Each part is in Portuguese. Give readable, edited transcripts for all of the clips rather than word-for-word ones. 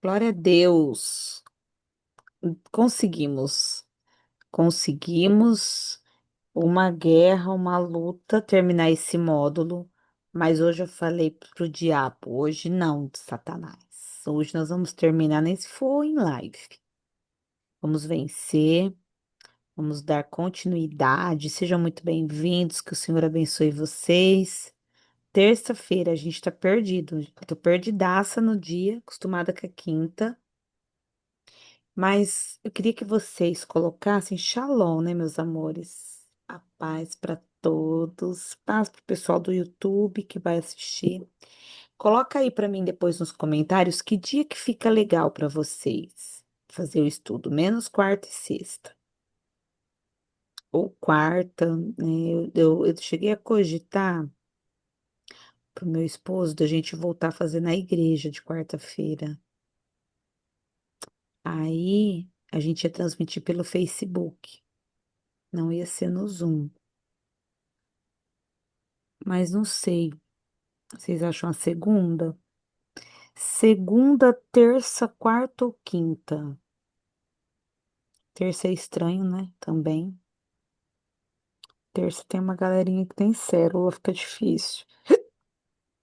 Glória a Deus. Conseguimos. Conseguimos uma guerra, uma luta, terminar esse módulo. Mas hoje eu falei pro diabo, hoje não, Satanás. Hoje nós vamos terminar, nem se for em live. Vamos vencer, vamos dar continuidade. Sejam muito bem-vindos, que o Senhor abençoe vocês. Terça-feira a gente tá perdido. Eu tô perdidaça no dia, acostumada com a quinta. Mas eu queria que vocês colocassem Shalom, né, meus amores? A paz para todos, paz para o pessoal do YouTube que vai assistir. Coloca aí para mim depois nos comentários que dia que fica legal para vocês fazer o estudo, menos quarta e sexta. Ou quarta, né? Eu cheguei a cogitar pro meu esposo da gente voltar a fazer na igreja de quarta-feira. Aí a gente ia transmitir pelo Facebook, não ia ser no Zoom. Mas não sei. Vocês acham a segunda? Segunda, terça, quarta ou quinta? Terça é estranho, né? Também. Terça tem uma galerinha que tem célula, fica difícil.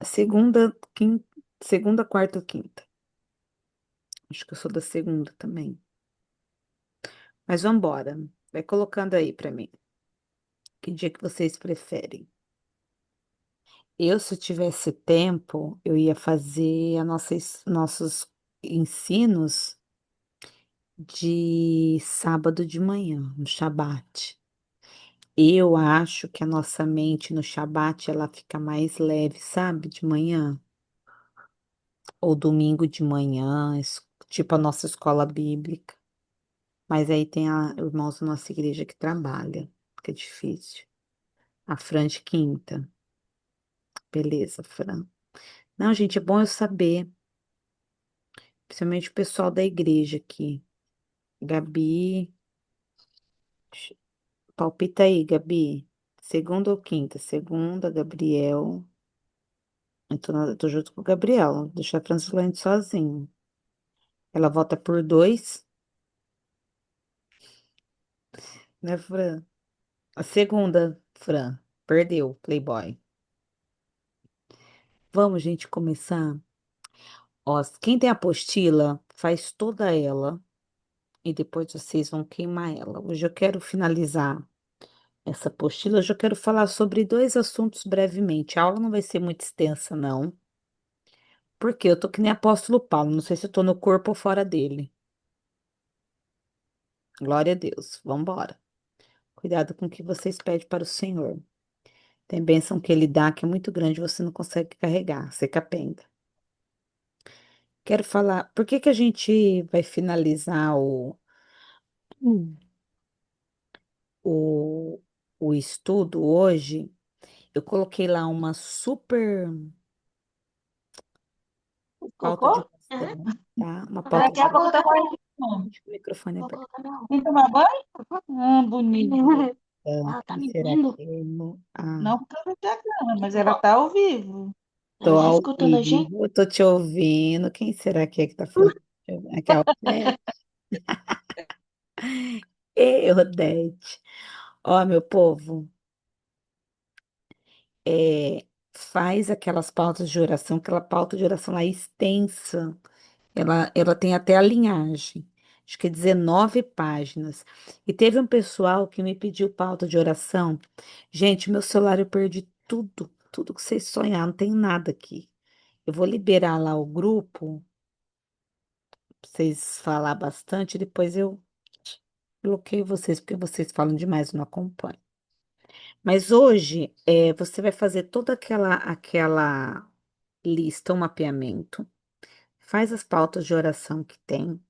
Segunda, quinta, segunda, quarta ou quinta? Acho que eu sou da segunda também. Mas vambora. Vai colocando aí pra mim. Que dia que vocês preferem? Eu, se eu tivesse tempo, eu ia fazer nossos ensinos de sábado de manhã, no Shabat. Eu acho que a nossa mente no Shabat ela fica mais leve, sabe? De manhã. Ou domingo de manhã, tipo a nossa escola bíblica. Mas aí tem irmãos da nossa igreja que trabalha. Fica difícil. A Fran de quinta. Beleza, Fran. Não, gente, é bom eu saber. Principalmente o pessoal da igreja aqui. Gabi. Palpita aí, Gabi. Segunda ou quinta? Segunda, Gabriel. Eu tô junto com o Gabriel. Não deixa a Francilene sozinho. Ela vota por dois, né, Fran? A segunda, Fran. Perdeu, Playboy. Vamos, gente, começar. Ó, quem tem apostila, faz toda ela. E depois vocês vão queimar ela. Hoje eu quero finalizar essa apostila. Hoje eu quero falar sobre dois assuntos brevemente. A aula não vai ser muito extensa, não. Porque eu tô que nem apóstolo Paulo. Não sei se eu tô no corpo ou fora dele. Glória a Deus. Vamos embora. Cuidado com o que vocês pedem para o Senhor. Tem bênção que ele dá que é muito grande, você não consegue carregar, você capenga. Quero falar, por que que a gente vai finalizar Hum. o, o estudo hoje? Eu coloquei lá uma super pauta de Colocou? oração, tá? Uma pauta Daqui de a oração. pouco tá com Acho que o microfone é Vou perto. colocar meu. Vem tomar banho? Ah, bonito. Ela tá Quem me será vendo? que é? Ah, Não porque eu não tenho câmera, mas ela tá ao vivo. tô Ela tá ao escutando a gente? vivo, tô te ouvindo. Quem será que é que tá falando? Aqui é o Odete. Ó, meu povo. Faz aquelas pautas de oração, aquela pauta de oração lá extensa. Ela tem até a linhagem. Acho que é 19 páginas. E teve um pessoal que me pediu pauta de oração. Gente, meu celular eu perdi tudo, tudo que vocês sonharam, não tem nada aqui. Eu vou liberar lá o grupo, pra vocês falar bastante, depois eu bloqueio vocês, porque vocês falam demais, eu não acompanho. Mas hoje, você vai fazer toda aquela lista, um mapeamento, faz as pautas de oração que tem,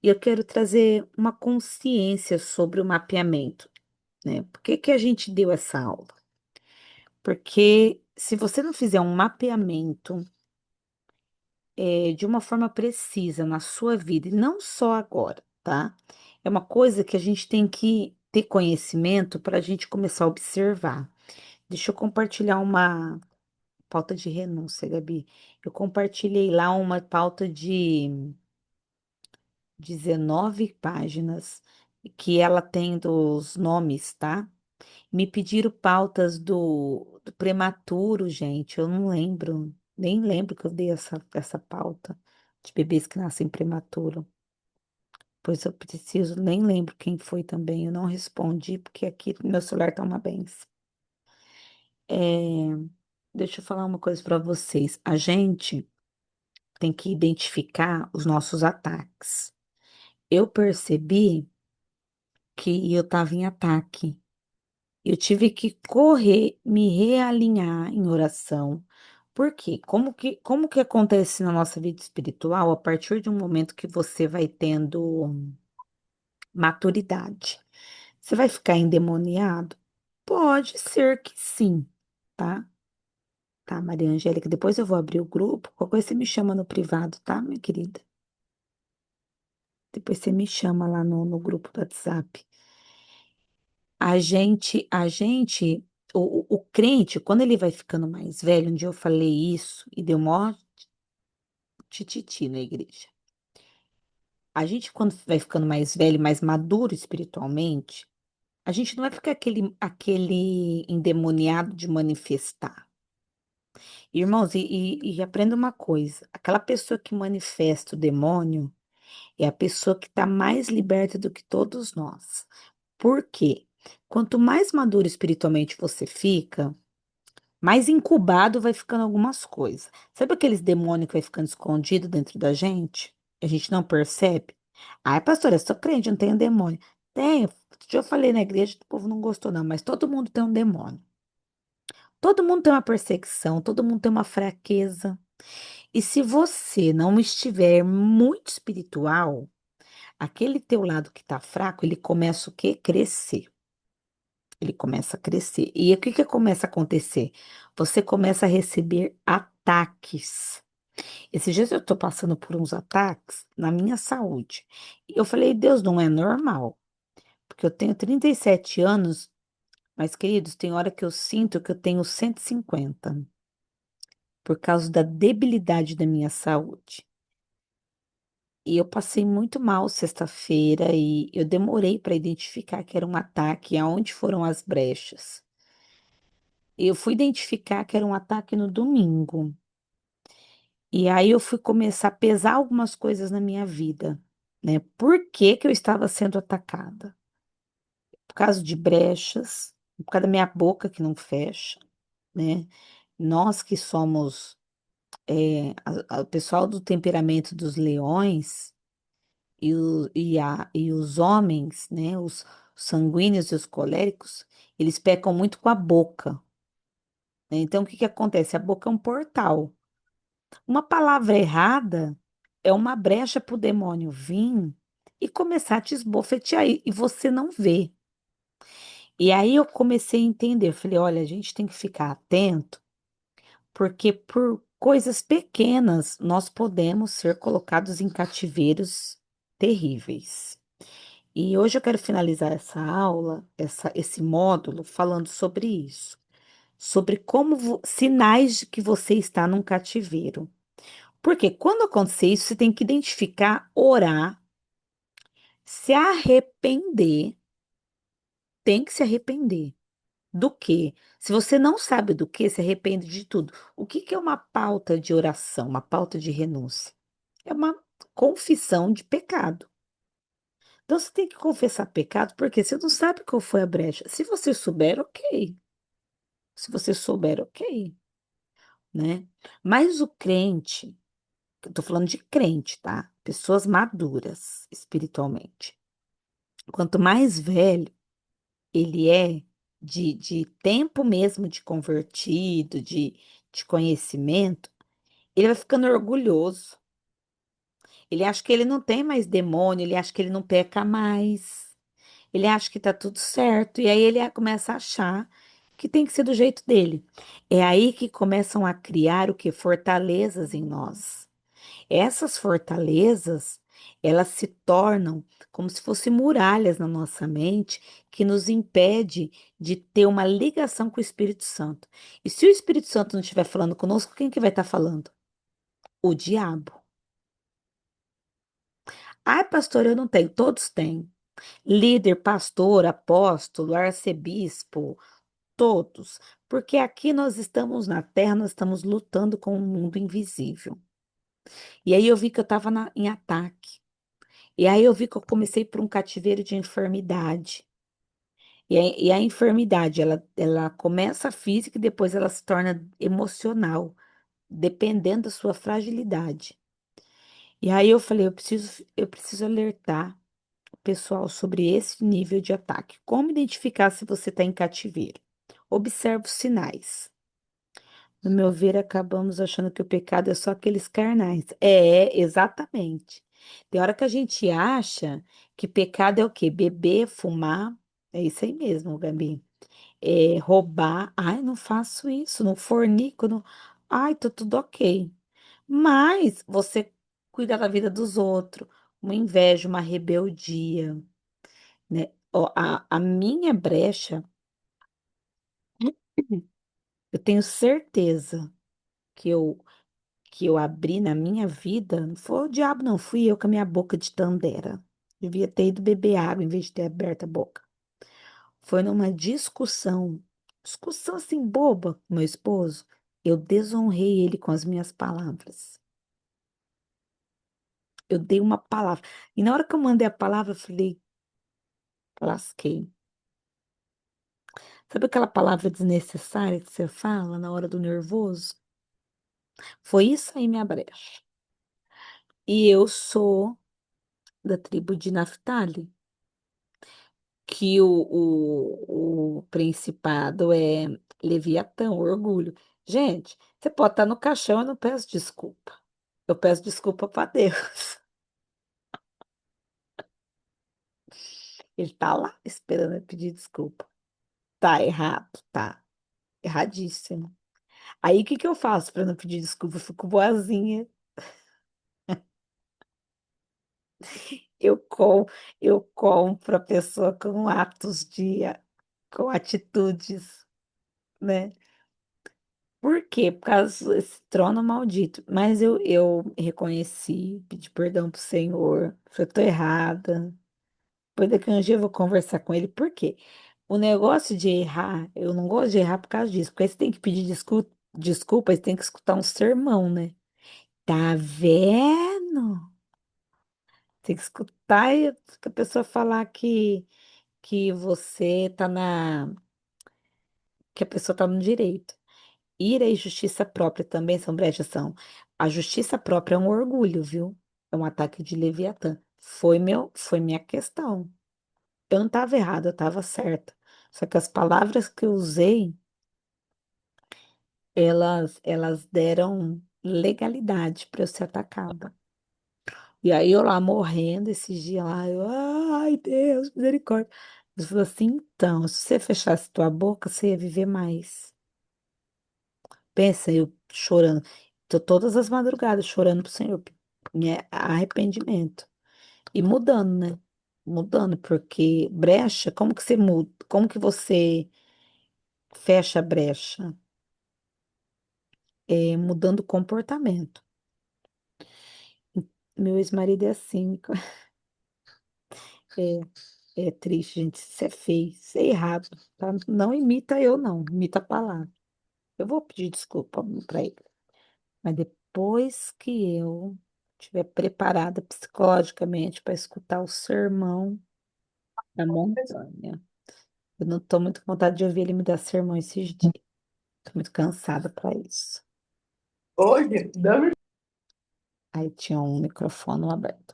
e eu quero trazer uma consciência sobre o mapeamento, né? Por que que a gente deu essa aula? Porque se você não fizer um mapeamento, de uma forma precisa na sua vida, e não só agora, tá? É uma coisa que a gente tem que ter conhecimento para a gente começar a observar. Deixa eu compartilhar uma. pauta de renúncia, Gabi. Eu compartilhei lá uma pauta de 19 páginas que ela tem dos nomes, tá? Me pediram pautas do prematuro, gente. Eu não lembro, nem lembro que eu dei essa pauta de bebês que nascem prematuro. Pois eu preciso, nem lembro quem foi também. Eu não respondi, porque aqui no meu celular tá uma benção. É, deixa eu falar uma coisa para vocês. A gente tem que identificar os nossos ataques. Eu percebi que eu estava em ataque. Eu tive que correr, me realinhar em oração. Por quê? Como que acontece na nossa vida espiritual a partir de um momento que você vai tendo maturidade? Você vai ficar endemoniado? Pode ser que sim, tá? Tá, Maria Angélica, depois eu vou abrir o grupo. Qualquer coisa você me chama no privado, tá, minha querida? Depois você me chama lá no grupo do WhatsApp. O crente, quando ele vai ficando mais velho, um dia eu falei isso e deu mó tititi na igreja. A gente, quando vai ficando mais velho, mais maduro espiritualmente, a gente não vai ficar aquele endemoniado de manifestar. Irmãos, e aprenda uma coisa: aquela pessoa que manifesta o demônio é a pessoa que está mais liberta do que todos nós. Por quê? Quanto mais maduro espiritualmente você fica, mais incubado vai ficando algumas coisas. Sabe aqueles demônios que vai ficando escondido dentro da gente? A gente não percebe? Ai, pastora, eu sou crente, não tenho demônio. Tenho. Já falei na igreja, o povo não gostou, não, mas todo mundo tem um demônio. Todo mundo tem uma perseguição, todo mundo tem uma fraqueza. E se você não estiver muito espiritual, aquele teu lado que tá fraco, ele começa o quê? Crescer. Ele começa a crescer. E o que que começa a acontecer? Você começa a receber ataques. Esses dias eu tô passando por uns ataques na minha saúde. E eu falei, Deus, não é normal. Porque eu tenho 37 anos, mas, queridos, tem hora que eu sinto que eu tenho 150 por causa da debilidade da minha saúde. E eu passei muito mal sexta-feira e eu demorei para identificar que era um ataque, aonde foram as brechas. Eu fui identificar que era um ataque no domingo. E aí eu fui começar a pesar algumas coisas na minha vida, né? Por que que eu estava sendo atacada? Por causa de brechas, por causa da minha boca que não fecha, né? Nós que somos o pessoal do temperamento dos leões e os homens, né? Os sanguíneos e os coléricos, eles pecam muito com a boca, né? Então, o que que acontece? A boca é um portal. Uma palavra errada é uma brecha para o demônio vir e começar a te esbofetear e você não vê. E aí eu comecei a entender, eu falei, olha, a gente tem que ficar atento, porque por coisas pequenas nós podemos ser colocados em cativeiros terríveis. E hoje eu quero finalizar essa aula, esse módulo, falando sobre isso, sobre sinais de que você está num cativeiro. Porque quando acontecer isso, você tem que identificar, orar, se arrepender, tem que se arrepender. Do quê? Se você não sabe do que, se arrepende de tudo. O que que é uma pauta de oração, uma pauta de renúncia? É uma confissão de pecado. Então você tem que confessar pecado, porque você não sabe qual foi a brecha. Se você souber, ok. Se você souber, ok, né? Mas o crente, eu tô falando de crente, tá? Pessoas maduras espiritualmente. Quanto mais velho ele é, de tempo mesmo de convertido, de conhecimento, ele vai ficando orgulhoso. Ele acha que ele não tem mais demônio, ele acha que ele não peca mais. Ele acha que tá tudo certo. E aí ele começa a achar que tem que ser do jeito dele. É aí que começam a criar o que? Fortalezas em nós. Essas fortalezas Elas se tornam como se fossem muralhas na nossa mente que nos impede de ter uma ligação com o Espírito Santo. E se o Espírito Santo não estiver falando conosco, quem que vai estar falando? O diabo. Ai, pastor, eu não tenho. Todos têm. Líder, pastor, apóstolo, arcebispo, todos. Porque aqui nós estamos na terra, nós estamos lutando com um mundo invisível. E aí eu vi que eu estava em ataque. E aí eu vi que eu comecei por um cativeiro de enfermidade. E a enfermidade, ela começa física e depois ela se torna emocional, dependendo da sua fragilidade. E aí eu falei, eu preciso alertar o pessoal sobre esse nível de ataque. Como identificar se você está em cativeiro? Observe os sinais. No meu ver, acabamos achando que o pecado é só aqueles carnais. É, exatamente. Tem hora que a gente acha que pecado é o quê? Beber, fumar. É isso aí mesmo, Gabi. É roubar. Ai, não faço isso, não fornico, não. Ai, tá tudo ok. Mas você cuida da vida dos outros, uma inveja, uma rebeldia, né? Ó, a minha brecha, eu tenho certeza que eu abri na minha vida, não foi o diabo, não, fui eu com a minha boca de tandera. Devia ter ido beber água em vez de ter aberto a boca. Foi numa discussão assim boba com meu esposo. Eu desonrei ele com as minhas palavras. Eu dei uma palavra. E na hora que eu mandei a palavra, eu falei, lasquei. Sabe aquela palavra desnecessária que você fala na hora do nervoso? Foi isso aí minha brecha. E eu sou da tribo de Naftali, que o principado é Leviatã, orgulho. Gente, você pode estar no caixão, eu não peço desculpa. Eu peço desculpa para Deus. Ele tá lá esperando eu pedir desculpa. Tá errado, tá erradíssimo. Aí o que que eu faço para não pedir desculpa? Eu fico boazinha. Eu, com, eu compro a pessoa com atos com atitudes, né? Por quê? Por causa desse trono maldito. Mas eu reconheci, pedi perdão pro Senhor, falei, eu tô errada. Depois daqui a um dia eu vou conversar com ele. Por quê? O negócio de errar, eu não gosto de errar por causa disso. Porque aí você tem que pedir desculpa, aí você tem que escutar um sermão, né? Tá vendo? Tem que escutar e a pessoa falar que você tá que a pessoa tá no direito. Ira e justiça própria também são brechas, são. A justiça própria é um orgulho, viu? É um ataque de Leviatã. Foi minha questão. Eu não estava errada, eu estava certa. Só que as palavras que eu usei, elas deram legalidade para eu ser atacada. E aí eu lá morrendo esses dias lá, ai Deus, misericórdia. Deus falou assim, então, se você fechasse tua boca, você ia viver mais. Pensa, eu chorando. Tô todas as madrugadas chorando pro Senhor. Arrependimento. E mudando, né? Mudando, porque brecha, como que você muda? Como que você fecha a brecha? É, mudando o comportamento. Meu ex-marido é assim. É triste, gente. Isso é feio, isso é errado. Tá? Não imita eu, não. Imita a palavra. Eu vou pedir desculpa para ele. Mas depois que eu estiver preparada psicologicamente para escutar o sermão da montanha, eu não estou muito com vontade de ouvir ele me dar sermão esses dias. Estou muito cansada para isso. Hoje, Aí tinha um microfone aberto.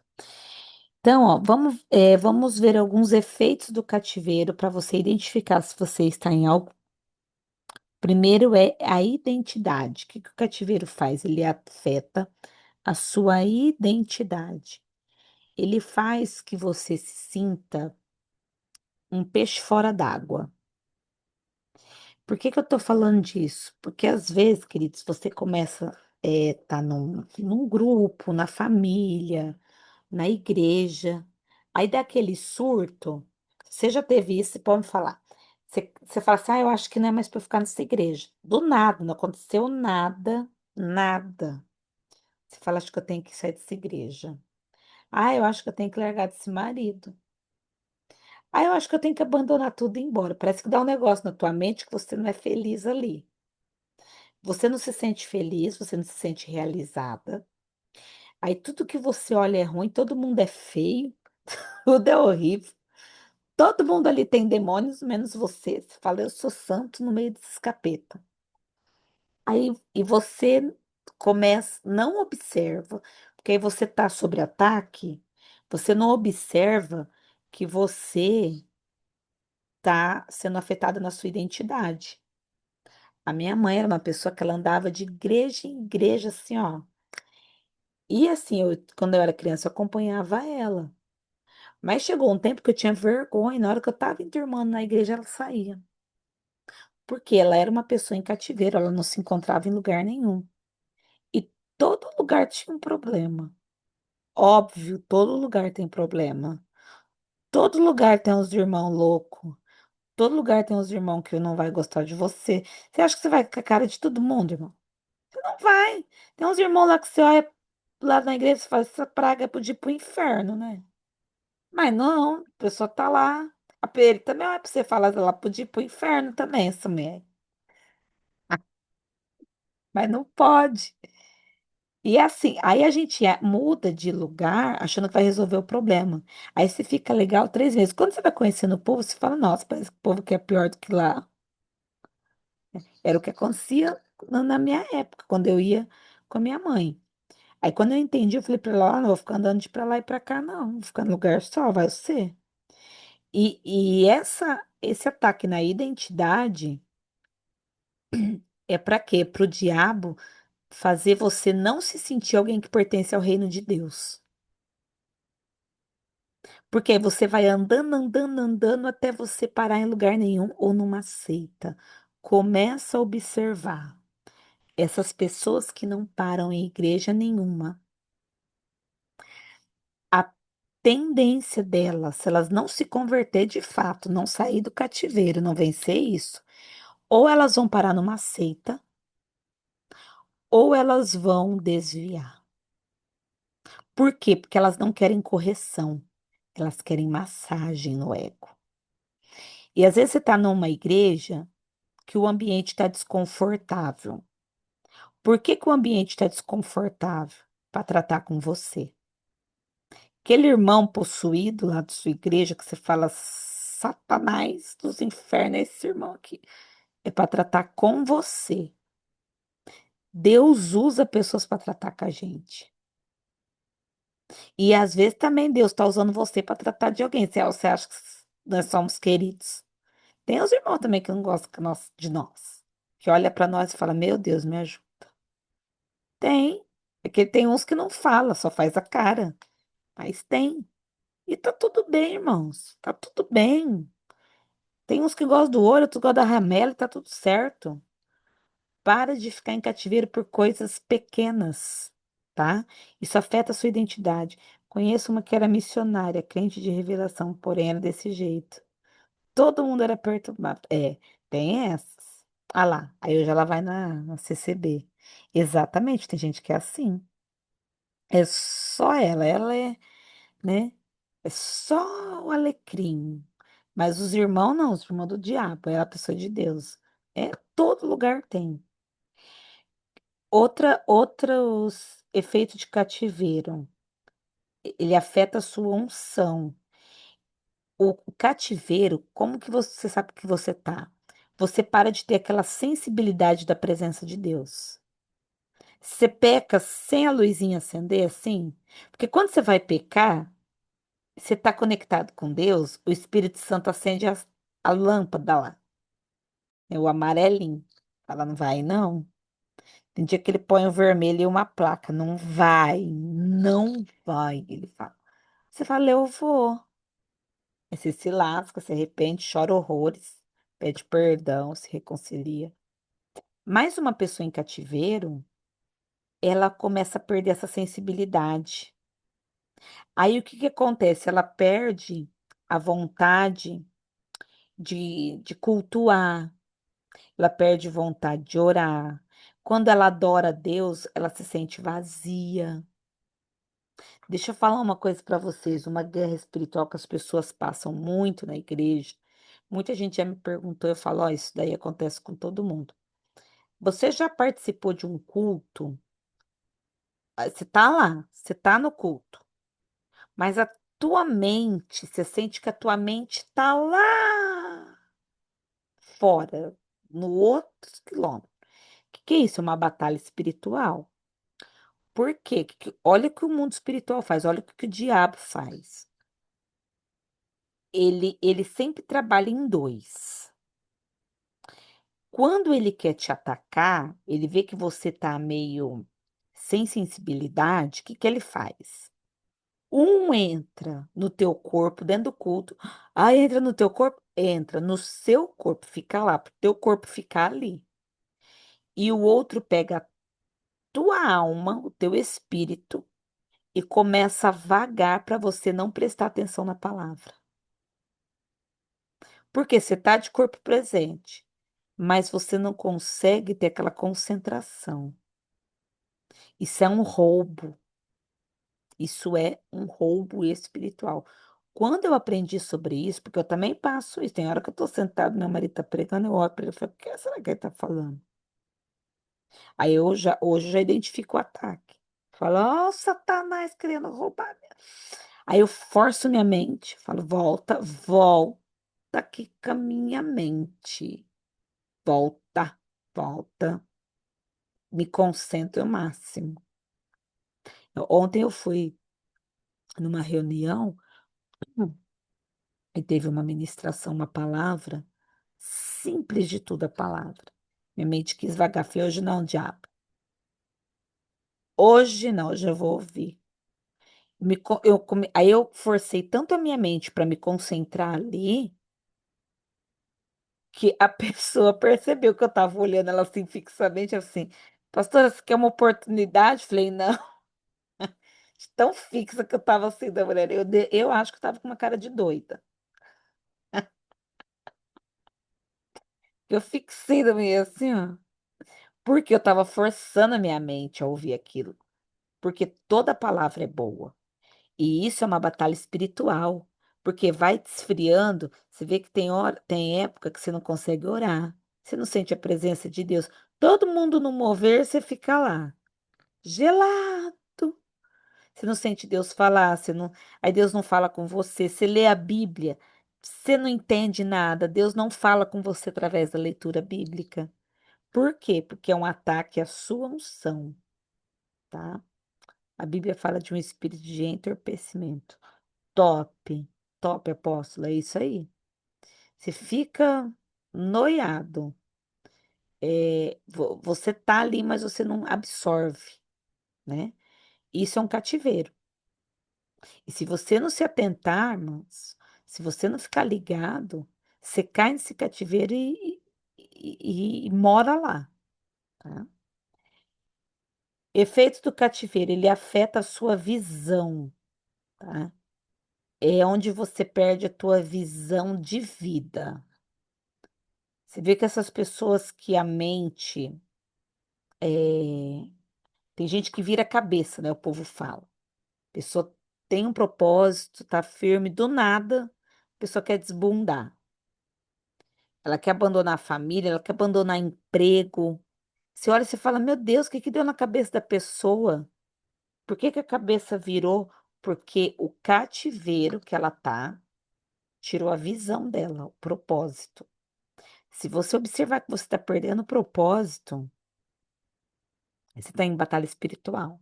Então, ó, vamos ver alguns efeitos do cativeiro para você identificar se você está em algo. Primeiro é a identidade. O que que o cativeiro faz? Ele afeta a sua identidade. Ele faz que você se sinta um peixe fora d'água. Por que que eu estou falando disso? Porque às vezes, queridos, você começa tá num grupo, na família, na igreja. Aí dá aquele surto. Você já teve isso, você pode me falar. Você fala assim, ah, eu acho que não é mais para ficar nessa igreja. Do nada, não aconteceu nada, nada. Você fala, acho que eu tenho que sair dessa igreja. Ah, eu acho que eu tenho que largar desse marido. Ah, eu acho que eu tenho que abandonar tudo e ir embora. Parece que dá um negócio na tua mente que você não é feliz ali. Você não se sente feliz, você não se sente realizada. Aí tudo que você olha é ruim, todo mundo é feio, tudo é horrível. Todo mundo ali tem demônios, menos você. Você fala, eu sou santo no meio desses capeta. Aí, e você começa, não observa, porque aí você tá sob ataque, você não observa que você tá sendo afetada na sua identidade. A minha mãe era uma pessoa que ela andava de igreja em igreja, assim, ó. E assim, quando eu era criança, eu acompanhava ela. Mas chegou um tempo que eu tinha vergonha, na hora que eu tava enturmando na igreja, ela saía. Porque ela era uma pessoa em cativeiro, ela não se encontrava em lugar nenhum. E todo lugar tinha um problema. Óbvio, todo lugar tem problema. Todo lugar tem uns irmãos loucos. Todo lugar tem uns irmãos que não vai gostar de você. Você acha que você vai com a cara de todo mundo, irmão? Você não vai. Tem uns irmãos lá que você olha lá na igreja e fala, essa praga podia ir pro inferno, né? Mas não, a pessoa tá lá. Ele também olha pra você e fala, ela podia ir pro inferno também, essa mulher. Mas não pode. E é assim, aí a gente muda de lugar achando que vai resolver o problema. Aí você fica legal 3 meses. Quando você vai conhecendo o povo, você fala, nossa, parece que o povo aqui é pior do que lá. Era o que acontecia na minha época, quando eu ia com a minha mãe. Aí quando eu entendi, eu falei pra ela, ó, não vou ficar andando de pra lá e pra cá, não. Vou ficar no lugar só, vai ser. Esse ataque na identidade é pra quê? Pro diabo fazer você não se sentir alguém que pertence ao reino de Deus. Porque aí você vai andando, andando, andando até você parar em lugar nenhum ou numa seita. Começa a observar essas pessoas que não param em igreja nenhuma. A tendência delas, se elas não se converter de fato, não sair do cativeiro, não vencer isso, ou elas vão parar numa seita, ou elas vão desviar. Por quê? Porque elas não querem correção, elas querem massagem no ego. E às vezes você está numa igreja que o ambiente está desconfortável. Por que que o ambiente está desconfortável? Para tratar com você. Aquele irmão possuído lá da sua igreja que você fala, Satanás dos infernos, é esse irmão aqui. É para tratar com você. Deus usa pessoas para tratar com a gente. E às vezes também Deus está usando você para tratar de alguém. Você acha que nós somos queridos? Tem os irmãos também que não gostam de nós. Que olha para nós e fala, meu Deus, me ajuda. Tem. Porque tem uns que não fala, só faz a cara. Mas tem. E tá tudo bem, irmãos. Tá tudo bem. Tem uns que gostam do olho, outros gostam da ramela, e tá tudo certo. Para de ficar em cativeiro por coisas pequenas, tá? Isso afeta a sua identidade. Conheço uma que era missionária, crente de revelação, porém era desse jeito. Todo mundo era perturbado. É, tem essas. Ah lá, aí hoje ela vai na CCB. Exatamente, tem gente que é assim. É só ela é, né? É só o alecrim. Mas os irmãos não, os irmãos do diabo, é a pessoa de Deus. É, todo lugar tem. Outros efeitos de cativeiro. Ele afeta a sua unção. O cativeiro, como que você sabe que você tá? Você para de ter aquela sensibilidade da presença de Deus. Você peca sem a luzinha acender assim? Porque quando você vai pecar, você está conectado com Deus, o Espírito Santo acende a lâmpada lá, é o amarelinho. Ela não vai, não. Tem dia que ele põe o vermelho e uma placa. Não vai, não vai. Ele fala. Você fala, eu vou. Aí você se lasca, se arrepende, chora horrores, pede perdão, se reconcilia. Mas uma pessoa em cativeiro, ela começa a perder essa sensibilidade. Aí o que que acontece? Ela perde a vontade de cultuar, ela perde vontade de orar. Quando ela adora a Deus, ela se sente vazia. Deixa eu falar uma coisa para vocês, uma guerra espiritual que as pessoas passam muito na igreja. Muita gente já me perguntou, eu falo, ó, isso daí acontece com todo mundo. Você já participou de um culto? Você tá lá, você tá no culto, mas a tua mente, você sente que a tua mente tá lá fora, no outro quilômetro. O que que é isso? É uma batalha espiritual. Por quê? Olha o que o mundo espiritual faz, olha o que o diabo faz. Ele sempre trabalha em dois. Quando ele quer te atacar, ele vê que você tá meio sem sensibilidade, o que que ele faz? Um entra no teu corpo, dentro do culto. Ah, entra no teu corpo? Entra no seu corpo, fica lá, pro teu corpo ficar ali. E o outro pega a tua alma, o teu espírito, e começa a vagar para você não prestar atenção na palavra. Porque você tá de corpo presente, mas você não consegue ter aquela concentração. Isso é um roubo. Isso é um roubo espiritual. Quando eu aprendi sobre isso, porque eu também passo isso, tem hora que eu tô sentado, meu marido tá pregando, eu olho para ele e falo, o que será que ele tá falando? Aí hoje eu já identifico o ataque. Falo, ó, Satanás querendo roubar. Aí eu forço minha mente, falo, volta, volta aqui com a minha mente. Volta, volta. Me concentro ao máximo. Ontem eu fui numa reunião. E teve uma ministração, uma palavra, simples de tudo a palavra. Minha mente quis vagar, falei, hoje não, diabo. Hoje não, hoje eu vou ouvir. Aí eu forcei tanto a minha mente para me concentrar ali, que a pessoa percebeu que eu estava olhando ela assim fixamente, assim, pastora, você quer uma oportunidade? Falei, não, tão fixa que eu estava assim da mulher. Eu acho que eu estava com uma cara de doida. Eu fixei da mulher assim, ó. Porque eu estava forçando a minha mente a ouvir aquilo. Porque toda palavra é boa. E isso é uma batalha espiritual. Porque vai te esfriando. Você vê que tem hora, tem época que você não consegue orar. Você não sente a presença de Deus. Todo mundo no mover, você fica lá, gelado. Você não sente Deus falar, você não, aí Deus não fala com você. Você lê a Bíblia, você não entende nada. Deus não fala com você através da leitura bíblica. Por quê? Porque é um ataque à sua unção, tá? A Bíblia fala de um espírito de entorpecimento. Top, top, apóstolo, é isso aí. Você fica noiado. Você tá ali, mas você não absorve, né? Isso é um cativeiro. E se você não se atentar, irmãos, se você não ficar ligado, você cai nesse cativeiro e mora lá, tá? Efeito do cativeiro, ele afeta a sua visão, tá? É onde você perde a tua visão de vida. Você vê que essas pessoas que a mente tem gente que vira cabeça, né? O povo fala. A pessoa tem um propósito, tá firme, do nada, a pessoa quer desbundar. Ela quer abandonar a família, ela quer abandonar emprego. Você olha e você fala, meu Deus, o que que deu na cabeça da pessoa? Por que que a cabeça virou? Porque o cativeiro que ela tá tirou a visão dela, o propósito. Se você observar que você está perdendo o propósito, você está em batalha espiritual,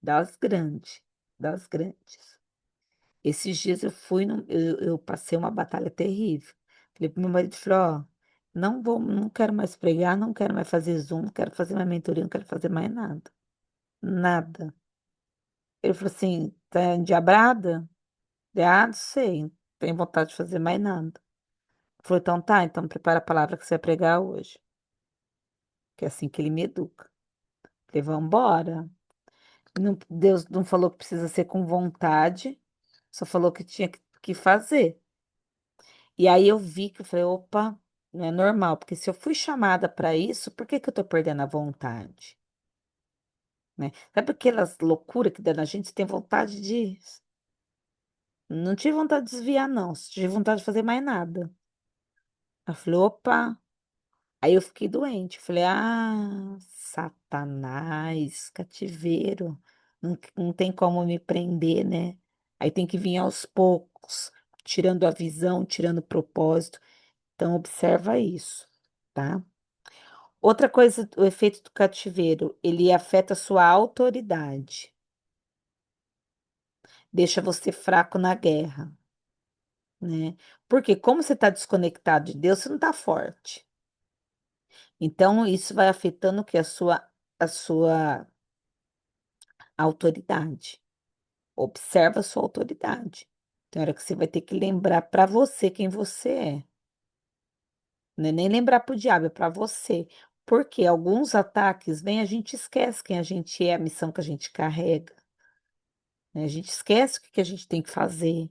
das grandes, das grandes. Esses dias eu passei uma batalha terrível. Falei pro meu marido, falei, ó, não vou, não quero mais pregar, não quero mais fazer Zoom, não quero fazer mais mentoria, não quero fazer mais nada. Nada. Ele falou assim, tá endiabrada? Eu, ah, não sei, não tenho vontade de fazer mais nada. Falou, então tá, então prepara a palavra que você vai pregar hoje. Que é assim que ele me educa. Falei, vambora. Deus não falou que precisa ser com vontade, só falou que tinha que fazer. E aí eu vi que eu falei, opa, não é normal, porque se eu fui chamada para isso, por que que eu tô perdendo a vontade? Né? Sabe aquelas loucuras que dá na gente? Você tem vontade de. Não tive vontade de desviar, não. Tive vontade de fazer mais nada. Aí eu falei, opa. Aí eu fiquei doente. Eu falei, ah, Satanás, cativeiro. Não, não tem como me prender, né? Aí tem que vir aos poucos, tirando a visão, tirando o propósito. Então, observa isso, tá? Outra coisa, o efeito do cativeiro, ele afeta a sua autoridade, deixa você fraco na guerra, né? Porque como você está desconectado de Deus, você não está forte. Então, isso vai afetando o que a sua autoridade. Observa a sua autoridade. Tem hora que você vai ter que lembrar para você quem você é. Não é nem lembrar para o diabo, é para você. Porque alguns ataques vêm, a gente esquece quem a gente é, a missão que a gente carrega, né? A gente esquece o que que a gente tem que fazer.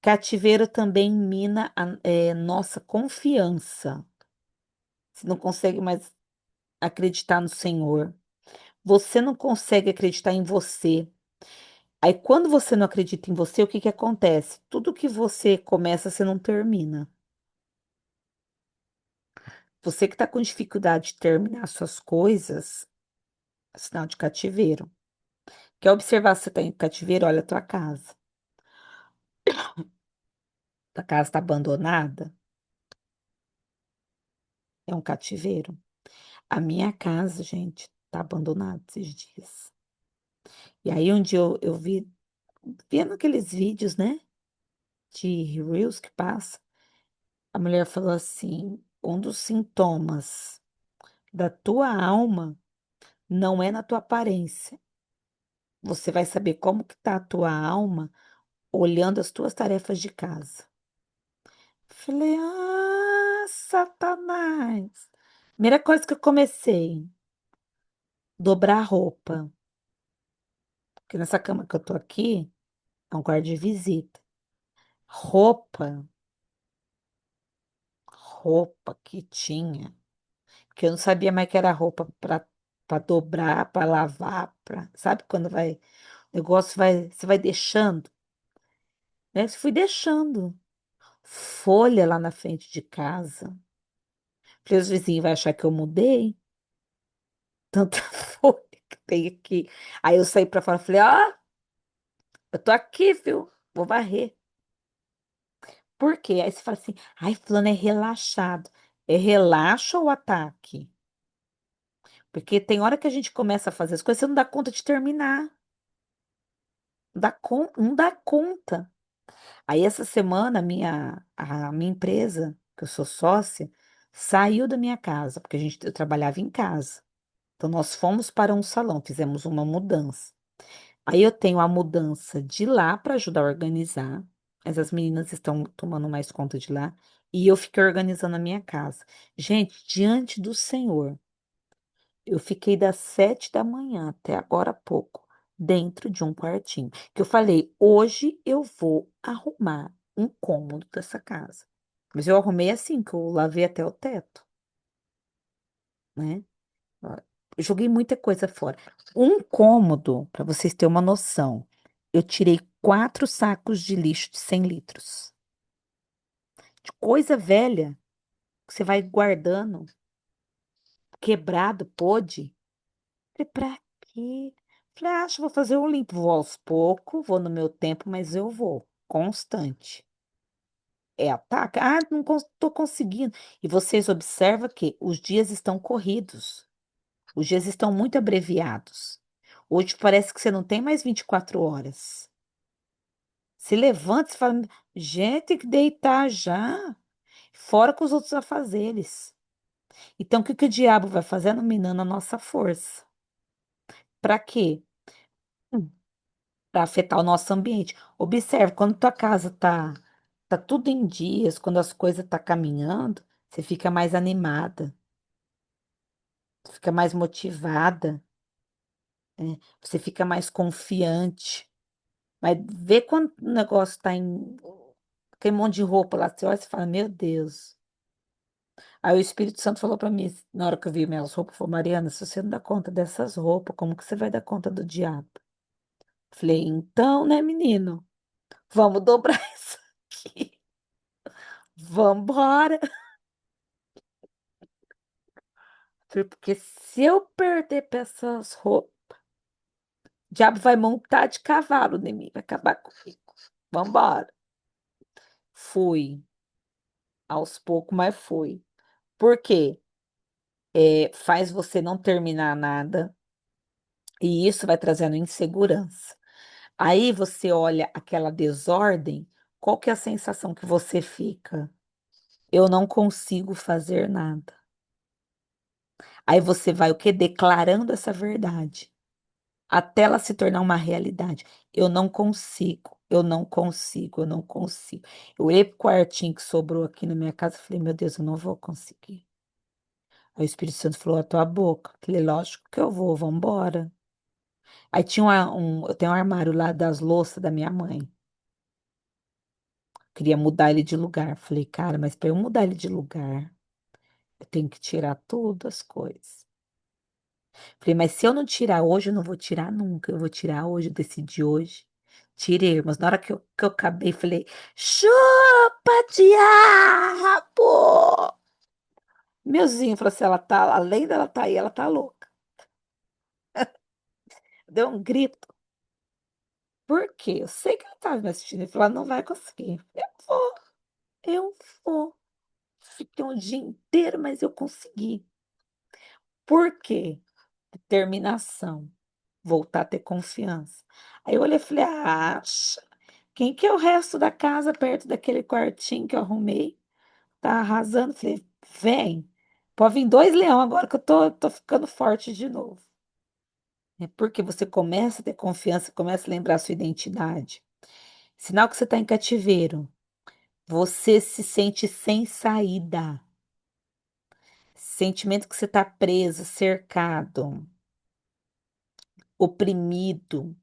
Cativeiro também mina nossa confiança. Você não consegue mais acreditar no Senhor. Você não consegue acreditar em você. Aí, quando você não acredita em você, o que que acontece? Tudo que você começa, você não termina. Você que está com dificuldade de terminar suas coisas, é sinal de cativeiro. Quer observar se você está em cativeiro? Olha a tua casa. Tua casa está abandonada? É um cativeiro. A minha casa, gente, está abandonada esses dias. E aí, um dia eu vendo aqueles vídeos, né, de Reels que passa, a mulher falou assim: um dos sintomas da tua alma não é na tua aparência. Você vai saber como que tá a tua alma olhando as tuas tarefas de casa. Falei, ah, Satanás. Primeira coisa que eu comecei, dobrar a roupa. Porque nessa cama que eu tô aqui, é um quarto de visita. Roupa, roupa que tinha. Porque eu não sabia mais que era roupa para dobrar, para lavar, sabe quando vai, o negócio vai, você vai deixando, né? Você fui deixando folha lá na frente de casa. Falei, os vizinhos vão achar que eu mudei, tanta folha que tem aqui. Aí eu saí para fora, falei, ó, eu tô aqui, viu? Vou varrer. Por quê? Aí você fala assim, ai, fulano é relaxado. É relaxo ou ataque? Porque tem hora que a gente começa a fazer as coisas, você não dá conta de terminar. Não dá conta. Aí essa semana a minha empresa, que eu sou sócia, saiu da minha casa, porque eu trabalhava em casa. Então nós fomos para um salão, fizemos uma mudança. Aí eu tenho a mudança de lá para ajudar a organizar, mas as meninas estão tomando mais conta de lá, e eu fiquei organizando a minha casa. Gente, diante do Senhor, eu fiquei das 7 da manhã até agora há pouco, dentro de um quartinho. Que eu falei, hoje eu vou arrumar um cômodo dessa casa. Mas eu arrumei assim, que eu lavei até o teto, né? Ó, eu joguei muita coisa fora. Um cômodo, para vocês terem uma noção, eu tirei 4 sacos de lixo de 100 litros. De coisa velha que você vai guardando, quebrado, podre. Falei, pra quê? Falei, acho que vou fazer um limpo. Vou aos poucos, vou no meu tempo, mas eu vou. Constante. É ataque? Ah, não estou conseguindo. E vocês observam que os dias estão corridos. Os dias estão muito abreviados. Hoje parece que você não tem mais 24 horas. Se levanta e fala, gente, tem que deitar já. Fora com os outros afazeres. Então, o que que o diabo vai fazendo? Minando a nossa força. Para quê? Para afetar o nosso ambiente. Observe, quando tua casa tá tudo em dias, quando as coisas tá caminhando, você fica mais animada, fica mais motivada, Você fica mais confiante. Mas vê quando o negócio tá em aquele monte de roupa lá, você olha e fala, meu Deus. Aí o Espírito Santo falou pra mim, na hora que eu vi minhas roupas, falou, Mariana, se você não dá conta dessas roupas, como que você vai dar conta do diabo? Falei, então, né, menino? Vamos dobrar isso aqui. Vambora. Falei, porque se eu perder pra essas roupas, o diabo vai montar de cavalo em mim, vai acabar comigo. Vambora. Fui, aos poucos, mas fui. Por quê? Faz você não terminar nada, e isso vai trazendo insegurança. Aí você olha aquela desordem, qual que é a sensação que você fica? Eu não consigo fazer nada. Aí você vai o quê? Declarando essa verdade, até ela se tornar uma realidade. Eu não consigo, eu não consigo, eu não consigo. Eu olhei pro quartinho que sobrou aqui na minha casa e falei, meu Deus, eu não vou conseguir. Aí o Espírito Santo falou, a tua boca. Eu falei, lógico que eu vou, vambora. Aí tinha eu tenho um armário lá das louças da minha mãe. Queria mudar ele de lugar. Falei, cara, mas para eu mudar ele de lugar, eu tenho que tirar todas as coisas. Falei, mas se eu não tirar hoje, eu não vou tirar nunca. Eu vou tirar hoje, eu decidi hoje. Tirei, mas na hora que eu acabei, falei, chupa, diabo! Meu vizinho falou assim, ela tá, além dela tá aí, ela tá louca. Deu um grito. Por quê? Eu sei que ela tava me assistindo. Ele falou, ela não vai conseguir. Eu vou. Fiquei um dia inteiro, mas eu consegui. Por quê? Determinação. Voltar a ter confiança. Aí eu olhei e falei, acha. Quem que é o resto da casa perto daquele quartinho que eu arrumei? Tá arrasando. Falei, vem. Pode vir dois leão agora que eu tô ficando forte de novo. É porque você começa a ter confiança, começa a lembrar a sua identidade. Sinal que você está em cativeiro. Você se sente sem saída. Sentimento que você está preso, cercado, oprimido,